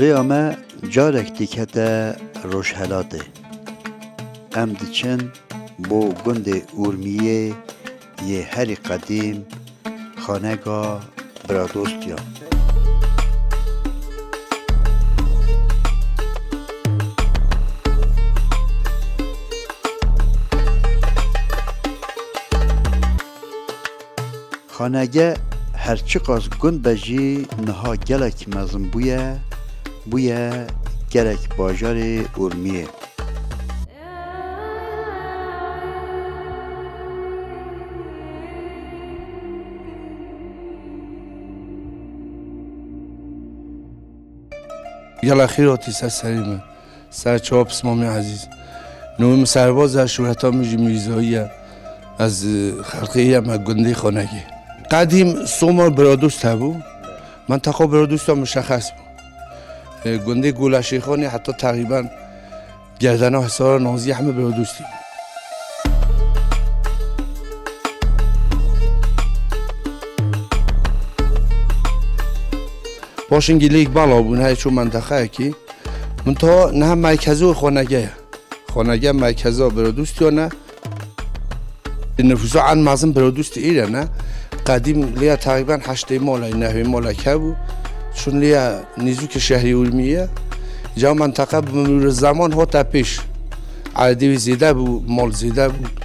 ریامه جارک دیکته روشهلاته ام دچن بو گند اورمیه یه هری قدیم خانگاه برادوستیا خانگه هرچی قاس گند بجی نها گلک مزم بویه گلک باجار اورمیه يلا خيراتي سر سليمة سر چهار پسمامی عزیز نویم سرباز از شهرتا میجی میرزاییه از خلقی هم گنده خانگی قدیم سومار برادوست هبو منطقه برادوست هم مشخص بود گنده گولشیخانی حتی تقریبا گردنه حسار نازی همه برادوستی باشن گیلیک بالا بود نه چون منطقه کی منتها نه مرکزی و خانگه مرکزی برادوستی و نه نفوسا عن مازن برادوست ایره نه قدیم لیا تقریبا 8 مال 9 مال که بود چون لیا نیزوک شهری اورمیه جا منطقه به مرور زمان ها تپیش عددی زیده بود مال زیده بود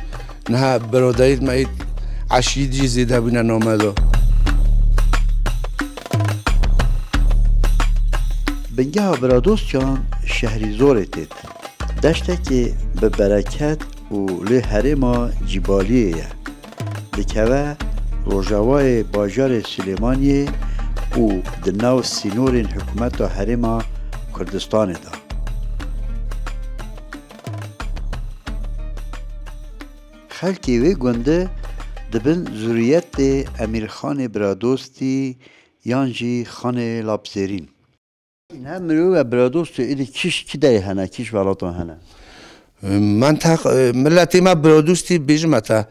نه برادرید ماید عشیدی زیده بود نامده بنگه برادوستیان شهری زوره تید دشته که به برکت و لی حرما جیبالیه دکوه روژاوای باجار سلیمانیه و دناو سینورین حکومت و حرما کردستان دا خلکی وی گنده دبن زوریت امیر خان برادوستی یانجی خان لابزرین نه مروه برادوست ایلی کی دای هنه کیش ولاتان هنه ملتی ما برادوستی بیجمتا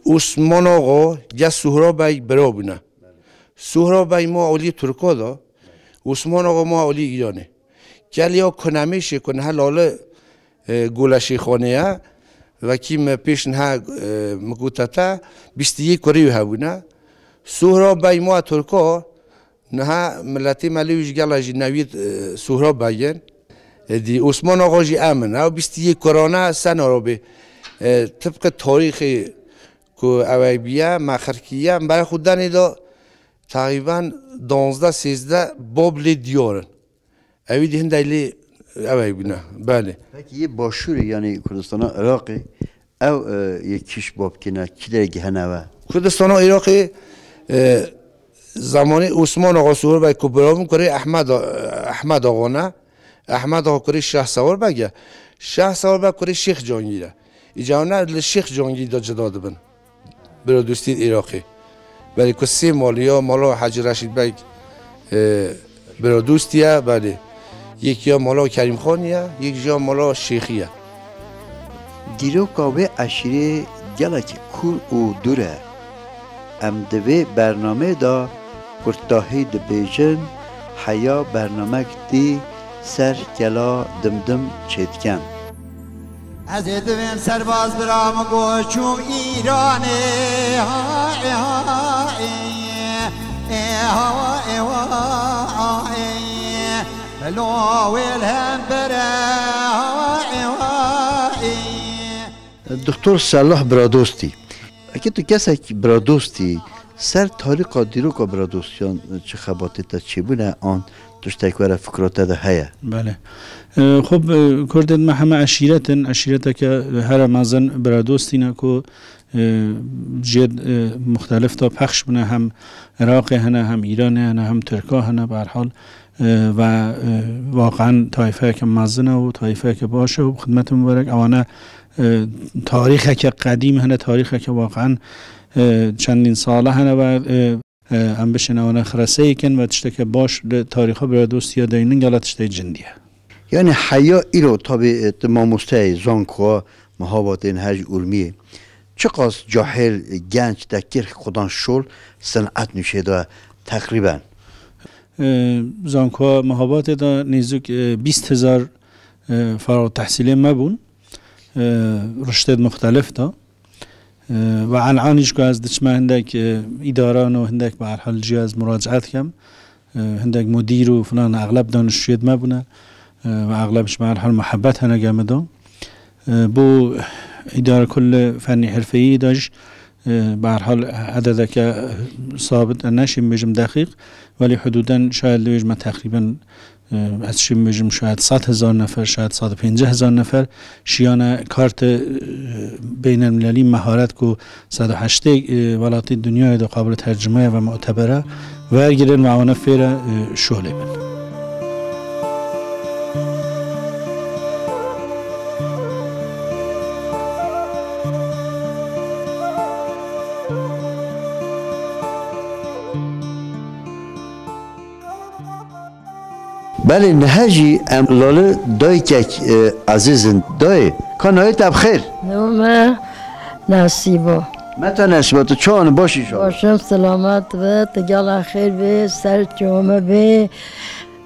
عثمان آقا یا سهرابای برا بونه سهرابای ما اولی ترکا دا عثمان آقا ما اولی ایرانه گلیا کنمیشه کنه حلاله گولشی خانه و کیم پیش نه مگوتتا 21 کریو هبونه سهرابای ما ترکا نه ملتی ملیوش گلا جی نوید سهراب باین دی عثمان آقا جی امن او 21 کرانه سنه رو به طبق تاریخ که اوی بیه مخرکیه برای خود دنیدا تقریبا 12-13 بابل دیارن اوی دی هندیلی اوی بینه بله یه باشوری یعنی کردستان عراقی او یکیش باب کنه کی درگی هنوه کردستان عراقی زمانی عثمان آقا سوار باید که برامون کره احمد آقا نه احمد آقا کره شه سوار بگه شه سوار باید کره شیخ جانگیره ایجا نه شیخ جانگیر دا جدا دبن برادوستی عراقی ولی که 3 مالیا مالا حاج رشید بیگ برادوستیه بله یکی ها مالا کریم خانیه یکی ها مالا شیخیه دیرو کاوه عشیره گلک کور و دوره ام دوی برنامه دا کرتاهی د بیجن حیا برنامه دی سر گلا دمدم چیتکن از دویم سرباز برام گوچوم ایرانه دکتر صلاح برادوستی اگه تو کسی که برادوستی سر تاریخ دیروکا برادوستیان چه خباتی تا چی بونه آن توش تکوره فکرات ده هیا بله خب کردن ما همه عشیرتا که هر مازن برادوستینه که جد مختلف تا پخش بونه هم عراق هنه هم ایران هنه هم ترکا هنه به هر حال و واقعا طایفه که مازنه و طایفه که باشه و خدمت مبارک اوانه تاریخ که قدیم هنه تاریخ که واقعا چندین ساله هنه و هم بشنوانه خرسه ایکن و تشته که باش تاریخ ها برادوستی ها داینن گلا تشته جندیه یعنی حیا ایرو طبی ماموسته زانکوا محابات این هج علمیه چقدر جاهل گنج دکر خودان شل صنعت نشه دا تقریبا زانکو مهابات دا نیزوک 20,000 فارغ التحصیلی ما بون رشتات مختلف دا و الانش که از دشمن هندک اداران و هندک به هر حال جهاز مراجعت کم هندک مدیر و فلان اغلب دانشجویت ما بونه و اغلبش به هر حال محبت هنگ آمدن بو اداره کل فنی حرفه‌ای داشت به هر حال عدد که ثابت نشیم بجم دقیق ولی حدوداً شاید لویج ما تقریباً از شیم بجم شاید 100,000 نفر شاید 150,000 نفر شیان کارت بین المللی مهارت کو 108 ولایت دنیای دو قابل ترجمه و معتبره و گیرن معاونه فیر شغله بند بله نهجی املاله دای که عزیزن دای کانایی تب خیر نومه نصیبا متا نصیبا تو چان باشی شما باشم سلامت و تگل خیر به سر جامعه به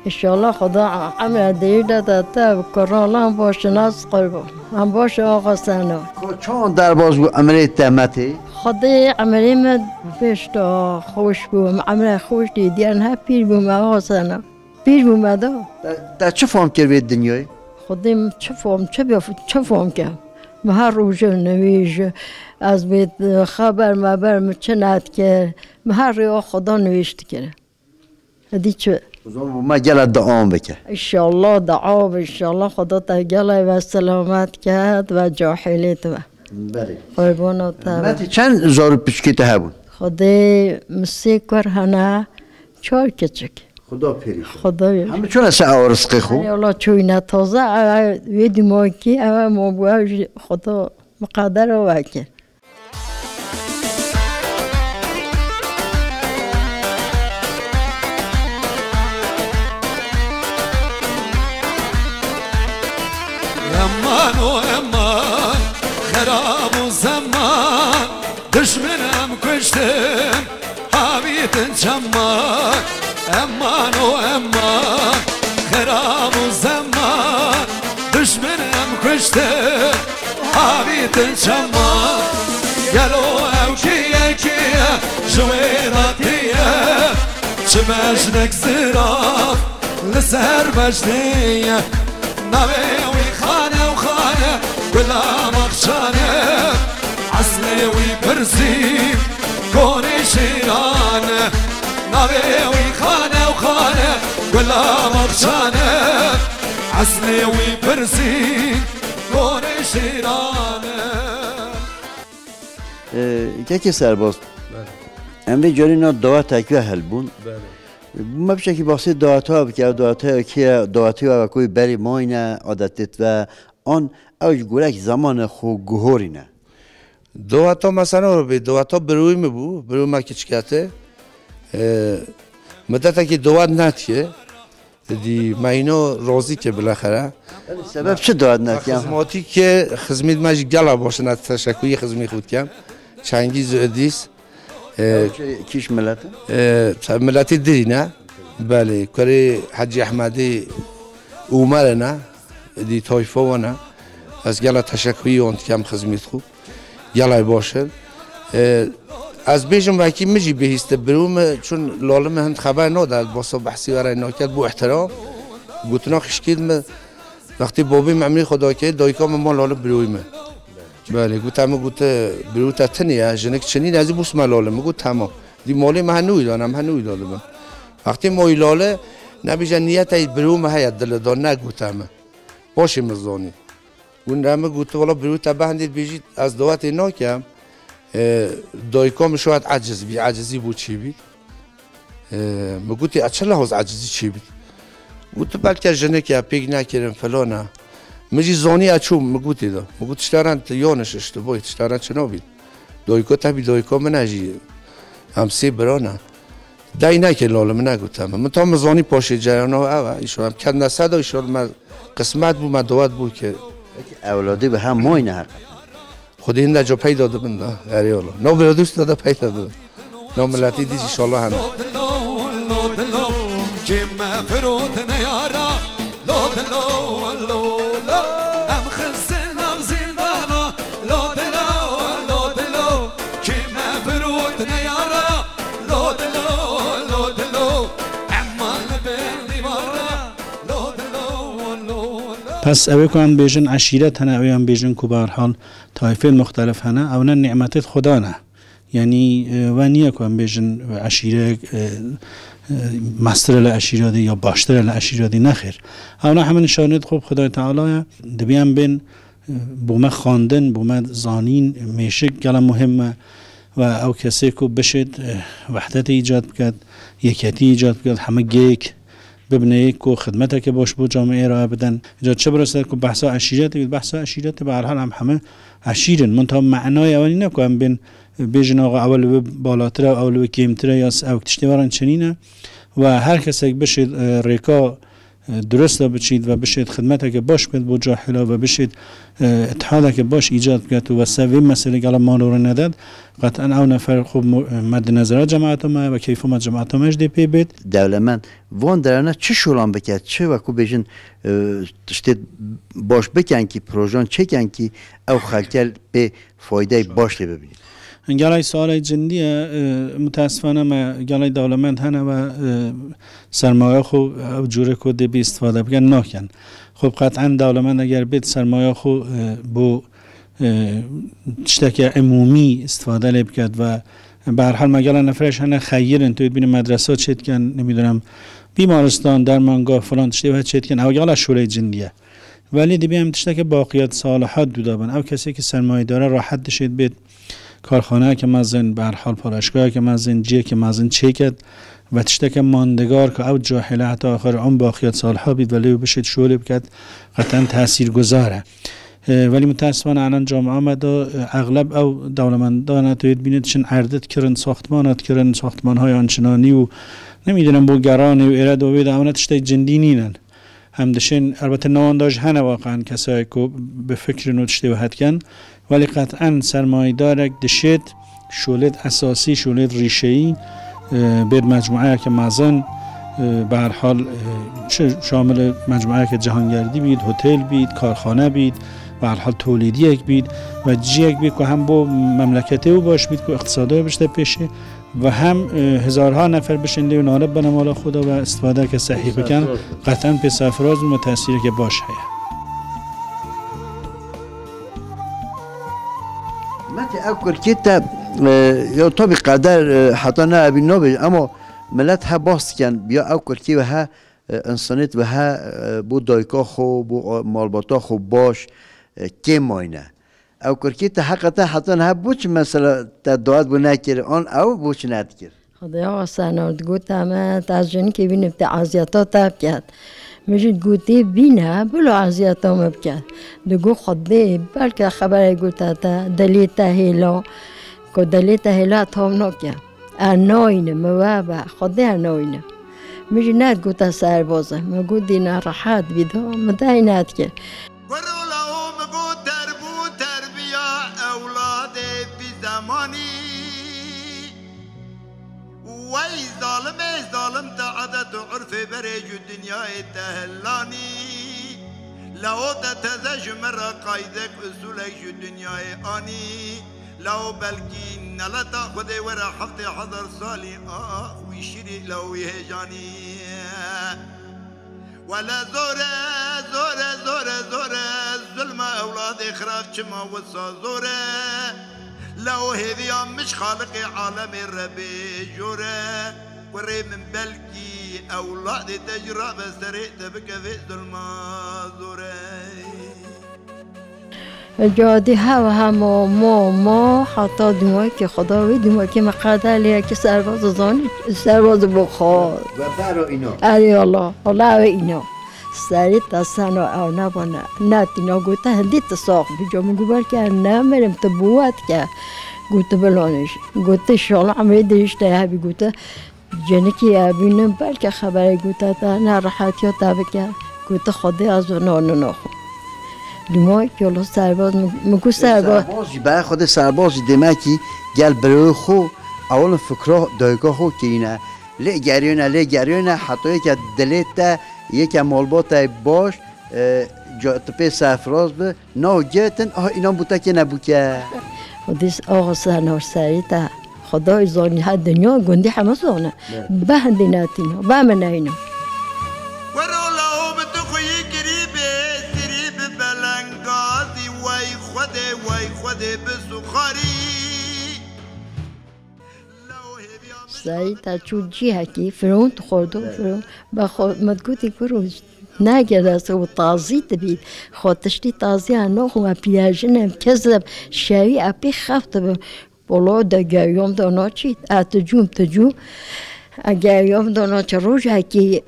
انشالله خدا عمر دیده داده کران هم باشه ناس قربان هم باشه آقا سنا چان در باز بو عمره تهمتی خدا عمره من بشتا خوش بوم عمره خوش دیدن ها پیر بوم آقا سنا پیر بوم دا در چه فهم کرد دنیای خودم چه فهم کنم ما هر روز نویج از بیت خبر مبر چه ند کرد ما هر روز خدا نوشت کرد هدی چه ما گلت دعام بکه انشالله دعا انشالله خدا تا گله و سلامت کرد و جاحلیت و بله قربان تا متی چند زار پشکیت هبون خدا مسیکر هنه چای کچک خدا پیری خدا همه چون از آرزقی خوب الله چوی نتازه ویدی ما کی اما ما بوش خدا مقدر و وکر امان و امان خراب و زمان دشمنم کشتم حبیتن چمان امان و امان خراب و زمان دشمنم کشتم حبیتن چمان گلو او کیه کیه جویراتیه چه مجنک زراف لسر بجنیه نوی وی خانه و خانه بلا مخشانه عسلی وی پرسیم کونی شیرانه نوی وی خانه و خانه بلا مخشانه عسلی وی پرسیم کونی شیرانه یکی سرباز امری جاری نا دعوت تکیه هل بون ما بشه که باسی دعوت ها بکه دعوت ها کوی بری ماینه عادتت و آن اوج گورک زمان خو گهورینه دعوت ها مثلا رو به دعوت ها بروی می بروی ما کچکته مدت که دعوت نتیه دی ما اینو راضی که بالاخره سبب چه دعوت نتیه؟ خدماتی که خدمت ماش گلا باشه نه تشکری خدمت خود کم چنگیز ادیس کیش ملته؟ ملتی دیری نه بله کاری حجی احمدی عمر نه دی طایفه و نه از گلا تشکری اون کم خدمت خود گلای باشه از بیشم وکی میجی بهیست بروم چون لالم هند خبر نداد باسا بحثی ورای ناکد بو احترام گوتنا خشکید وقتی بابی معمولی خدا که دایکام ما لالم برویمه بله گوتم گوت برو تنیه جنک چنین از بوس ملالم گوت تمام دی مالی ما هنوی دادم وقتی ما ایلاله نبیجن نیت ای برو ما هیت دل دار نگوتم باشه مزانی اون رمه گوت والا برو تبهندید بیجید از دعوت ناکم دایکام شاید عجزی بود چی بید مگوتی اچه لحاظ عجزی چی بید گوت بلکه جنک یا پیگ نکرم فلانه مجی زانی اچوم مگوتی دا مگوت اشتران یانش اشتباهی اشتران چنا بید دایکا تبی دایکا من اجی همسی برانه دای نکه لالم نگوتم من تا مزانی پاشه جریانا اوه ایشون هم کد نسد و ایشون من قسمت بود من دعوت بود که اولاده به هم ماینه حق خودی این نجا پیدا داده بنده هری اولا نو برادوست داده پیدا داده نو ملتی دیز ایشالله همه فرود نیارا لو دلو لو لو ام خزن ام زندانا لو دلو کی فرود نیارا لو دلو امان بین دیوارا لو دلو پس اوی که هم بیشن عشیرت هنه اوی هم بیشن که برحال طایفه مختلف هنه اونا نعمتت خدا نه یعنی و نیه که هم بیشن عشیره مستر العشیرادی یا باشتر العشیرادی نخیر اونا همه نشانت خوب خدای تعالی دبیم بین بومه خواندن بومه زانین میشه گلم مهمه و او کسی که بشید وحدت ایجاد بکد یکیتی ایجاد بکد همه گیک ببینه یک که خدمت که باش بود جامعه را بدن ایجاد چه برسد که بحثا عشیرت بحثا عشیرت به هر حال هم همه عشیرن منتها معنای اولی نکنم بین بیشن آقا اول به بالاتر و اول به کمتر یا او کتشتیوارن چنینه و هر کسی بشید ریکا درست بچید و بشید خدمت که باش بید بود جاحلا و بشید اتحاد که باش ایجاد کرد و سوی مسئله که ما رو نداد قطعا او نفر خوب مد نظر جماعت ما و کیف ما جماعت ما اجده پی بید دولمند وان درانه چه شولان بکرد چه وکو بیشن تشتید باش بکن که پروژان چه کن که او خلکل به فایده باش لی ببینید گلای سوال جندیه متاسفانه ما گلای دولمند هنه و سرمایه خوب او جوره که دی استفاده بکن نکن خب قطعا دولمند اگر بید سرمایه خوب بو تشتک عمومی استفاده لی بکد و به هر حال ما گلای نفرش هنه خیرن توید بین مدرسه چید کن نمیدونم بیمارستان درمانگاه فلان تشتی و چید کن او گلای شوره جندیه ولی دی بیم تشتک باقیات صالحات دودابن او کسی که سرمایه داره راحت دشید بید کارخانه که مازن به هر حال پالایشگاه که مازن جیه که مازن چیکد و تشتک ماندگار که او جاهله حتی آخر عمر باقیات سالها بید ولی بشید شغل بکد قطعا تأثیر گذاره ولی متاسفانه الان جامعه آمده اغلب او دولمندان توید بینید چن عردت کرن ساختمانات کرن ساختمانهای آنچنانی و نمیدونم بو گرانی و ایراد و بید اونا تشتک جندی نینن همدشین البته نوانداج هنه واقعا کسایی که به فکر نوشته و حد کن ولی قطعا سرمایه دارک دشید شولد اساسی شولد ریشه‌ای بر مجموعه که مازن به هر حال شامل مجموعه که جهانگردی بید هتل بید کارخانه بید به هر حال تولیدی یک بید و یک بید که هم با مملکتی و باش بید که اقتصادی بشته پیشه و هم هزارها نفر بشن لیو نالب بنا مال خدا و استفاده که صحیح بکن قطعا به سفراز و تأثیری که باش هیا متى أذكر كتاب يطبق قدر حتى أنا أبي نوبل أما ملتها باس كان بيا أذكر كي وها إنسانيت وها بو دايكا خو بو مالباتا خو باش كي ماينه أذكر كتاب حقيقة حتى أنا بوش مثلا تدعات بناكر أن أو بوش نذكر خدایا سنارد گفتم تازجنی که بینم تعزیتا تاب کرد میشد گویی بینه بلو عزیزا مبکر دگو خدای بلکه خبری گویی تا دلیت هیلا که دلیت هیلا تام نکه آناینه موابع خدای آناینه میشه نت گویی سربازه مگودی نراحت بیدا مداینت که ورولهم گو تربیا اولاد بی زمانی وای ظالم تا عادت و عرف برج دنیای تهلانی لو تتزج مرا قایدک اصولک جو دنیای آنی لو بلکی نلتا خود ورا حفظ حضر سالی ویشری لو یهجانی ولا زوره ظلم اولاد اخراج چما وصا زوره لو هذي مش خالق عالم الربي جوره وري من بلكي اولاد تجربه سريت بك في ظلم زوره جادی ها ما حتی دمایی که خداوی دمایی که مقدر لیه که سرباز بخار و برای اینا ای الله الله اینا سری تاسانو او نبانه نه اینا گوته هندی تساق بجا مگو بلکه نمیرم تبوت که گوته بلانش گوته شالا عمری درشته هبی گوته جنی که بینم بلکه خبری گوته تا نراحتی ها تبکه گوته خدا از اونانو نخو دمایی که الله سرباز مگو سربازی برای خود سربازی دمکی گل برای خو اول فکره دایگاه خو که اینه لی گریونه حتی یک دلیت یک مالبات باش تپه سفراز به نه گتن اینا بوده که نبود که خودش آقا سرناش سریتا خدای زانی ها دنیا گندی همه زانه به هندی نتینا به من اینا ورولا بتو خوی گریبه سریب بلنگازی وای خوده بسخاری سریتا چون جی هکی فرونت خوردو فرون با خود مدگوتی کروش نگرد و تازی تبید خودشتی تازی آنها و پیاجنم کذب شوی اپی خفت به بالا دگریام دانا چید تجوم اگریام دانا چه روز هکی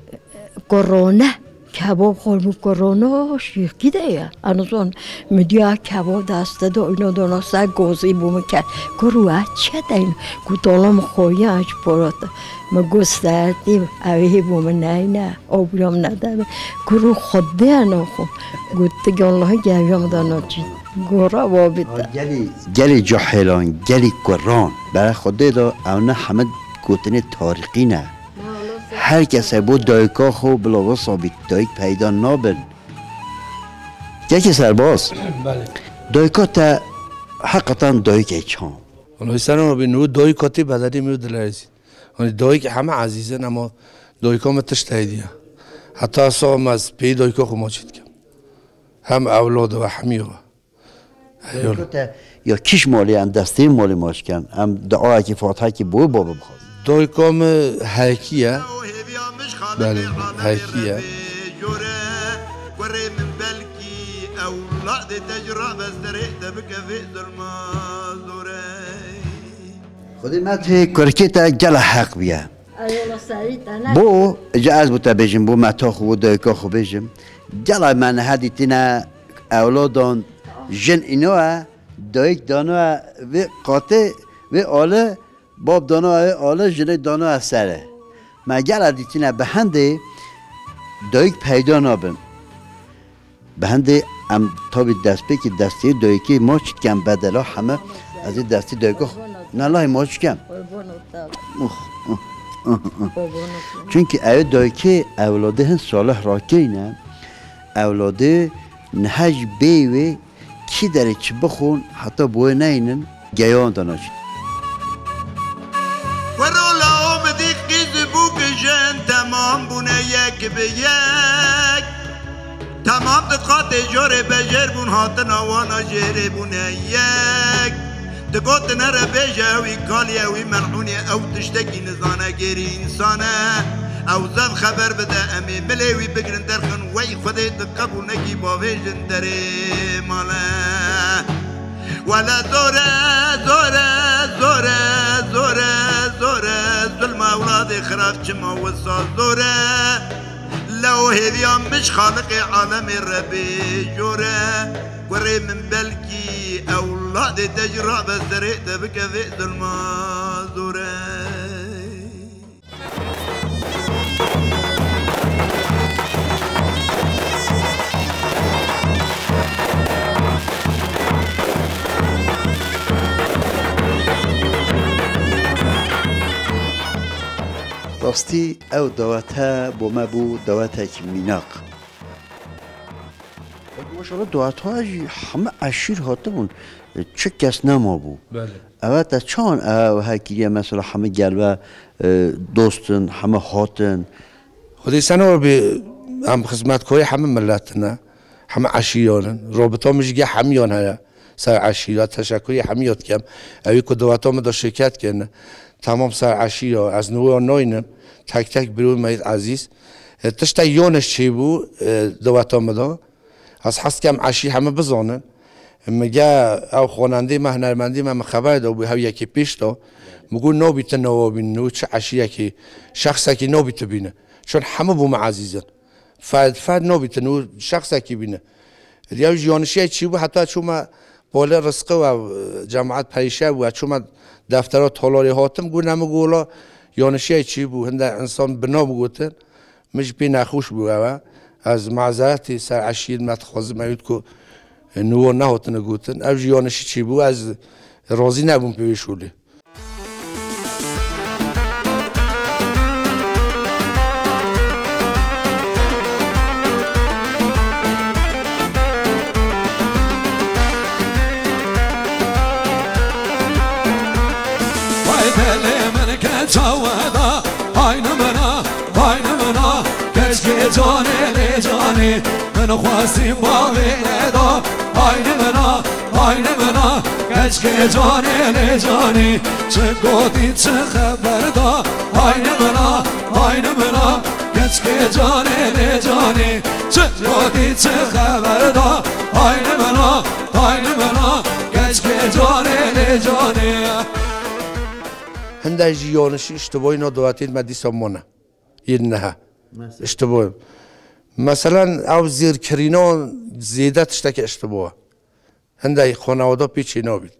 کرونا کباب خورم کرونا شیکی دیه آنها میدیا کباب دسته دو اینا دانا سر گوزی بوم کرد کروه چه دین کتالام خوری اج پراته ما گستردیم اوهی بوم نه آبیام نداره کرو خوده اناخو گوته که الله گریام دانا چید گورا وابیده گلی جاهلان گلی قرآن برای خوده دا اونه همه گوتن تاریخی نه هر کسی بود دایکا خو بلاغا ثابت دایک پیدا نابن یکی سرباز دایکا تا حقیقتا دایک چام والله سنو بینو دایکاتی بدری میو دلارزید دایک همه عزیزن اما دایکا متش تایدیه حتی اصلا از پی دایکا خو ماچید کم هم اولاد و حمیه یا کیش مالی هم دسته مالی ماش کن هم دعا که فاتحه که بوی بابا بخواست دایکام هرکیه بله هرکیه خودی مته کرکیتا گل حق بیه بو اجاز بوده بجم بو متا خو دایکا خو بجم گل من هدی تینا اولادان جن اینوه دایک دانوه و قاطع و آله باب دانوه آله جنه دانوه سره ما گل دیتینه به هنده دایک پیدا نابن به هنده ام تابی دست بی که دستی دایکی ما چید کم بدلا همه از این دستی دایکو نه الله ما چید کم چونکه اوه دایکی اولاده هن صالح راکی نه اولاده نهج بیوه کی داره چی بخون حتی بوی نینن گیان داناشید ورولا آمدی قیز بو کشن تمام بونه یک به یک تمام دقات جاره بجر بون هاتن آوانا جره بونه یک دقات نره بجاوی کالیوی ملعونی او تشتکی نزانه گیری انسانه او زد خبر بده امی ملیوی بگرن درخن وی خودی دقبو نکی باویجن داره ماله ولا زوره ظلم اولاد خراب چما وصال زوره لو هذيام مش خالق عالم ربي جوره وري من بلكي اولاد تجربة سرقت بكذئ ظلم زوره راستی او دعوته با ما بو دعوته که میناق ماشاءالله دعوت ها همه عشیر هاته بون چه کس نما بو اوه تا چان او هکیریه مثلا همه گلوه دوستن همه هاتن خودی سنو بی هم خدمتکاری همه ملتنه همه عشیرانن رابطه مشگه همیان هیا سر عشیرات تشکری همیات کم اوی که دعوت ها دا شرکت کنه تمام سر عشیرا از نوع ناینم تک تک بروی مید عزیز تشتا یونش چی بو دوات آمده از حس کم عشیر همه بزانن مگه او خواننده ما هنرمندی ما خبر دو بو هاو یکی پیش دا مگو نابیت نوابین نو چه عشیر یکی شخص یکی نابیت بینه چون همه بو ما عزیزن فرد نابیت نو شخص یکی بینه دیو جیانشی چی بو حتی چون ما بالا رزقه و جماعت پریشه بو چون ما دفترات تالاری هاتم گو نمگولا یانشی چی بو هنده انسان بنا بگوتن مش بی نخوش بو از معذرتی سر عشیر متخوازی میود که نوار نهاتن گوتن او یانشی چی بو از راضی نبون پیوشولی دل من که چاودا آین منا کشک جانه جانه من خواستیم باقی ندا آین منا کشک جانه جانه چه گودی چه خبر دا آین منا کشک جانه جانه چه گودی چه خبر دا آین منا کشک جانه جانه هنده جیانشی اشتباهی ندواتید ما دیسا مونه نه اشتباه مثلا او زیر کرینا زیده تشتک اشتباه هنده خانواده پیچی نابید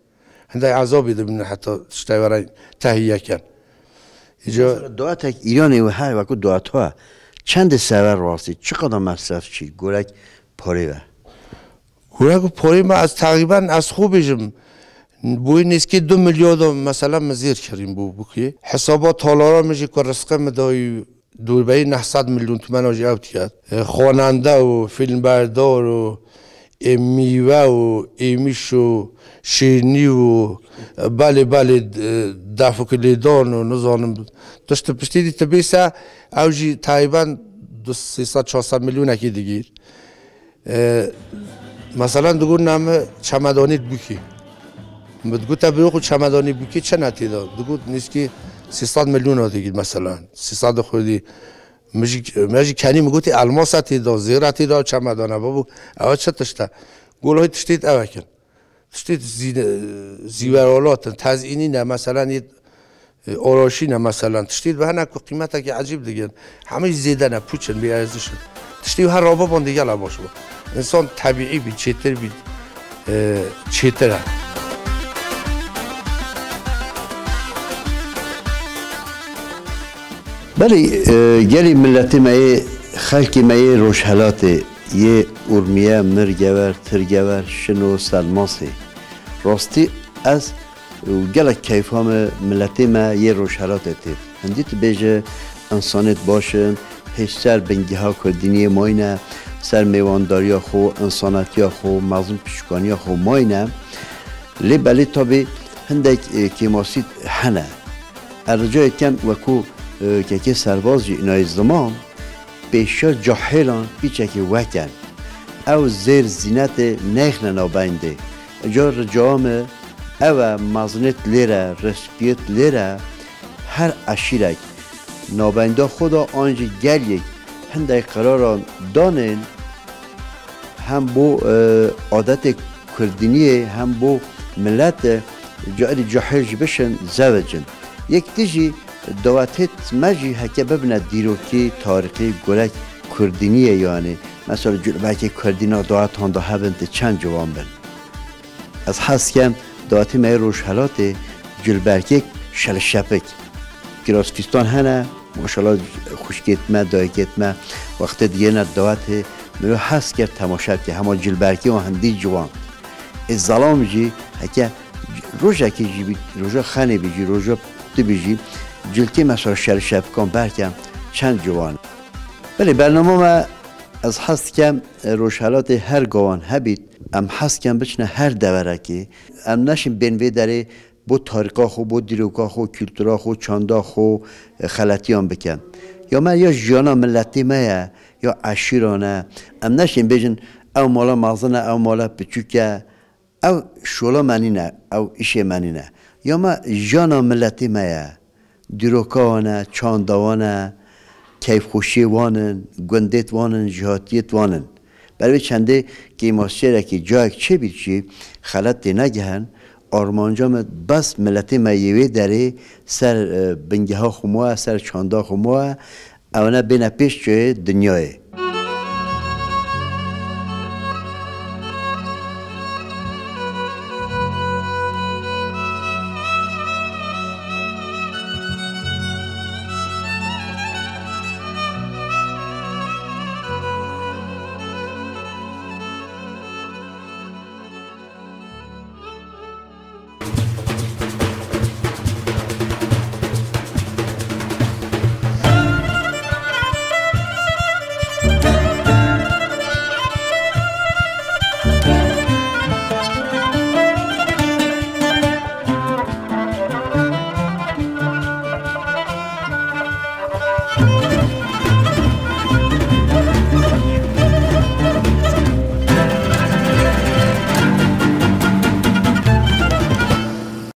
هنده عذابی دبینه حتی تشتای برای تهیه کن دواتک ایرانی و هر وقت دوات ها چند سور راستی چقدر مصرف چی گورک پاره و گورک پاره ما از تقریبا از خوبشم بوی نیست که 2 میلیارد مثلا مزیر کریم بو که حسابات تالارا میشه که رزقه مدای دوربه 900 میلیون تومن آجی اوت کرد خواننده و فیلم بردار و میوه و ایمیش و شیرنی و بله دفع کلیدان و نزانم داشته پشتی دی تبیسه اوجی تقریبا 300-400 میلیون اکی دیگیر مثلا دگو نام چمدانیت بکی بدگو تبریخ و چمدانی بکی چه نتیده دگو نیست که 300 میلیون ها دیگید مثلا 300 خودی مجی کنی میگوتی الماس تیدا زیر تیدا چمدانه بابو اوه چه تشته گوله های تشتید اوه کن تشتید زیورالات تزئینی نه مثلا آراشی نه مثلا تشتید به هنه قیمت که عجیب دیگه همه زیده نه پوچن بی ارزشن تشتید هر رابا بان دیگه لباش با انسان طبیعی بید چیتر بید چیتر هم بله گلی ملت مای خلقی مای روشحلات یه ارمیه مرگور ترگور شنو سلماسه راستی از گلک کیفام ملت ما یه روشحلات تید هندیت بیجه انسانت باشن هشتر بنگی ها کردینی ماینه سر میوانداری خو انسانیتی خو مغزون پیشکانی خو ماینه لی بله تابی هندک کیماسید هنه ارجای کن وکو که سرباز اینای زمان پیشا جاهلان پیچه که وکن او زیر زینت نیخن نابنده جا رجام او مزنت لیره رسپیت لیره هر اشیرک نابنده خدا آنجی گلیک هنده قراران دانن هم بو عادت کردینی هم بو ملت جاری جاهل بشن زوجن یک تیجی دواتت مجی هکه ببینه دیروکی تاریخی گلک کردینیه یعنی مثلا جلبکی کردینا دوات هنده هبند چند جوان بن از حس کم دواتی مای روشحلات جلبکی شلشپک گراسفیستان هنه ماشالله خوشکیت ما دایکیت ما وقت دیگه نه دوات مرو حس کرد تماشا که همه جلبکی و هندی جوان از ظلام جی هکه روژا که جی بید روژا خانه بیجی روژا تو بیجی جلتی مثلا شب کن برکم چند جوان ولی برنامه ما از حس کم روشحلات هر گوان هبید ام حس کم بچنه هر دوره که ام نشیم بینوی داره بو تاریقا خو بو دیروکا خو کلتورا خو چاندا خو خلطیان بکن یا من یا جانا ملتی مایه یا عشیرانه ام نشیم بجن او مالا مغزنه او مالا پچوکه او شولا منی نه او ایش منی نه یا ما جانا ملتی مایه دیروکانه چاندوانه کیف خوشی وانن گندت وانن جهاتیت وانن برای چنده که ماسچره که جای چه بیچی خلط نگهن آرمانجام بس ملت مایوی داره سر بنگه ها خموه سر چاندا خموه اونا بین پیش جای دنیای